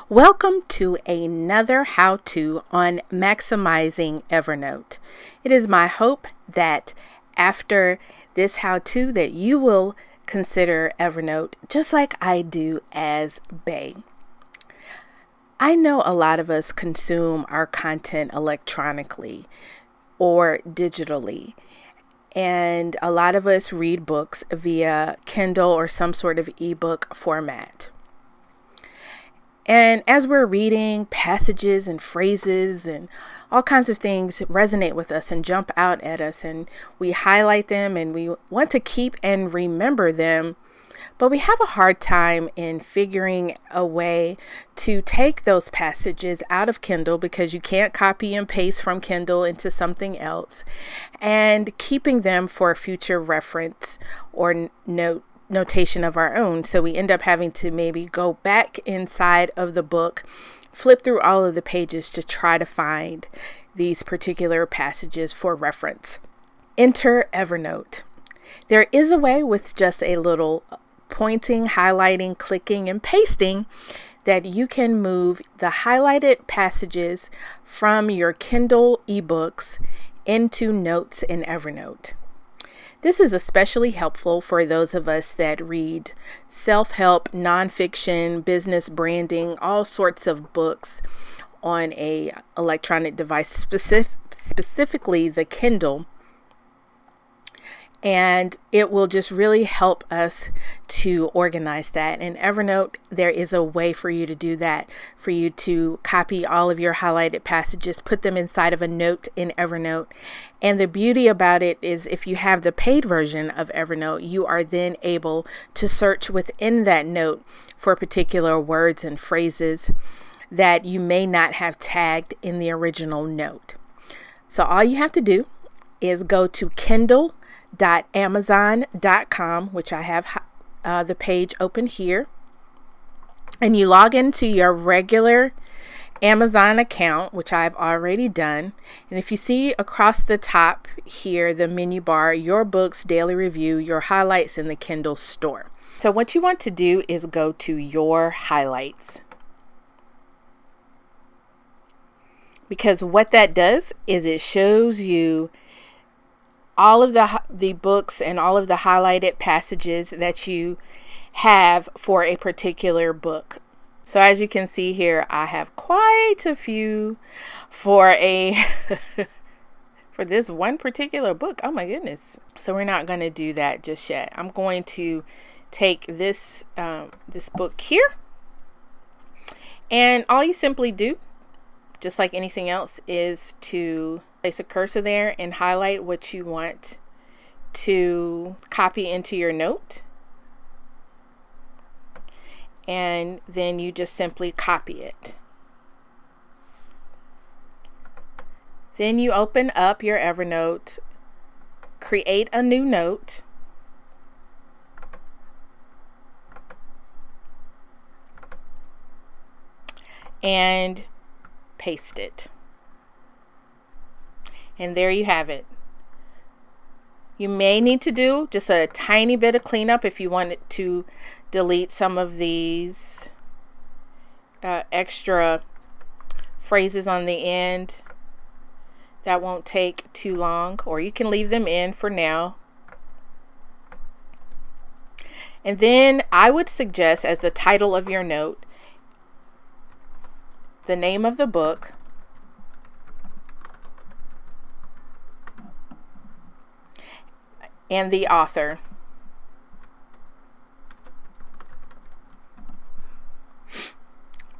Welcome to another how-to on maximizing Evernote. It is my hope that after this how-to that you will consider Evernote just like I do as Bay. I know a lot of us consume our content electronically or digitally, and a lot of us read books via Kindle or some sort of ebook format. And as we're reading, passages and phrases and all kinds of things resonate with us and jump out at us, and we highlight them and we want to keep and remember them. But we have a hard time in figuring a way to take those passages out of Kindle because you can't copy and paste from Kindle into something else, and keeping them for future reference or notation of our own. So we end up having to maybe go back inside of the book, flip through all of the pages to try to find these particular passages for reference. Enter Evernote. There is a way with just a little pointing, highlighting, clicking, and pasting that you can move the highlighted passages from your Kindle ebooks into notes in Evernote. This is especially helpful for those of us that read self-help, nonfiction, business branding, all sorts of books on a electronic device, specifically the Kindle. And it will just really help us to organize that. In Evernote, there is a way for you to do that, for you to copy all of your highlighted passages, put them inside of a note in Evernote. And the beauty about it is if you have the paid version of Evernote, you are then able to search within that note for particular words and phrases that you may not have tagged in the original note. So all you have to do is go to Kindle.amazon.com, which I have the page open here, and you log into your regular Amazon account, which I've already done. And if you see across the top here, the menu bar, your books, daily review, your highlights in the Kindle store. So what you want to do is go to your highlights, because what that does is it shows you all of the books and all of the highlighted passages that you have for a particular book. So as you can see here, I have quite a few for for this one particular book. Oh my goodness. So we're not going to do that just yet. I'm going to take this this book here, and all you simply do, just like anything else, is to place a cursor there and highlight what you want to copy into your note. And then you just simply copy it. Then you open up your Evernote, create a new note, and paste it. And there you have it. You may need to do just a tiny bit of cleanup if you want to delete some of these extra phrases on the end. That won't take too long, or you can leave them in for now. And then I would suggest, as the title of your note, the name of the book, and the author.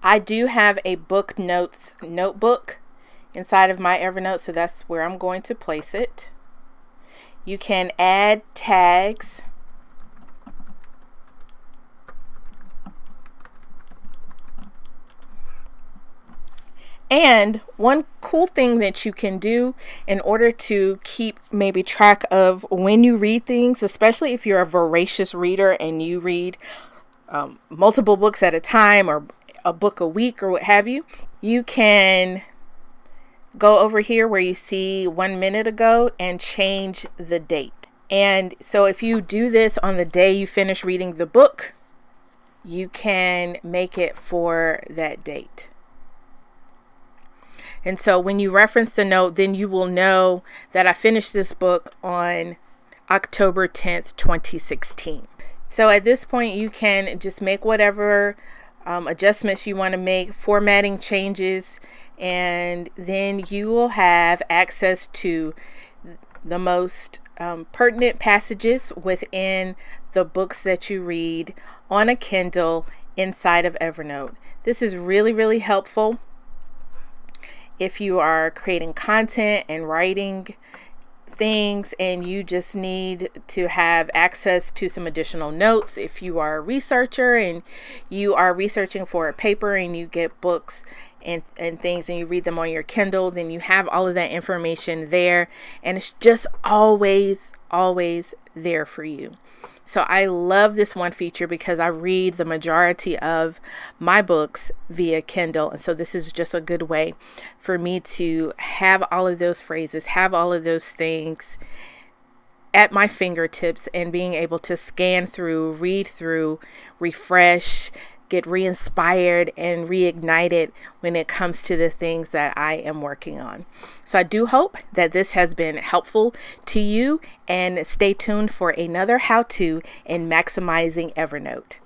I do have a book notes notebook inside of my Evernote, so that's where I'm going to place it. You can add tags. And one cool thing that you can do in order to keep maybe track of when you read things, especially if you're a voracious reader and you read multiple books at a time or a book a week or what have you, you can go over here where you see 1 minute ago and change the date. And so if you do this on the day you finish reading the book, you can make it for that date. And so when you reference the note, then you will know that I finished this book on October 10th, 2016. So at this point, you can just make whatever adjustments you want to make, formatting changes, and then you will have access to the most pertinent passages within the books that you read on a Kindle inside of Evernote. This is really, really helpful if you are creating content and writing things and you just need to have access to some additional notes. If you are a researcher and you are researching for a paper and you get books and things and you read them on your Kindle, then you have all of that information there, and it's just always there for you. So I love this one feature because I read the majority of my books via Kindle. And so this is just a good way for me to have all of those phrases, have all of those things at my fingertips, and being able to scan through, read through, refresh, get re-inspired and reignited when it comes to the things that I am working on. So I do hope that this has been helpful to you, and stay tuned for another how-to in maximizing Evernote.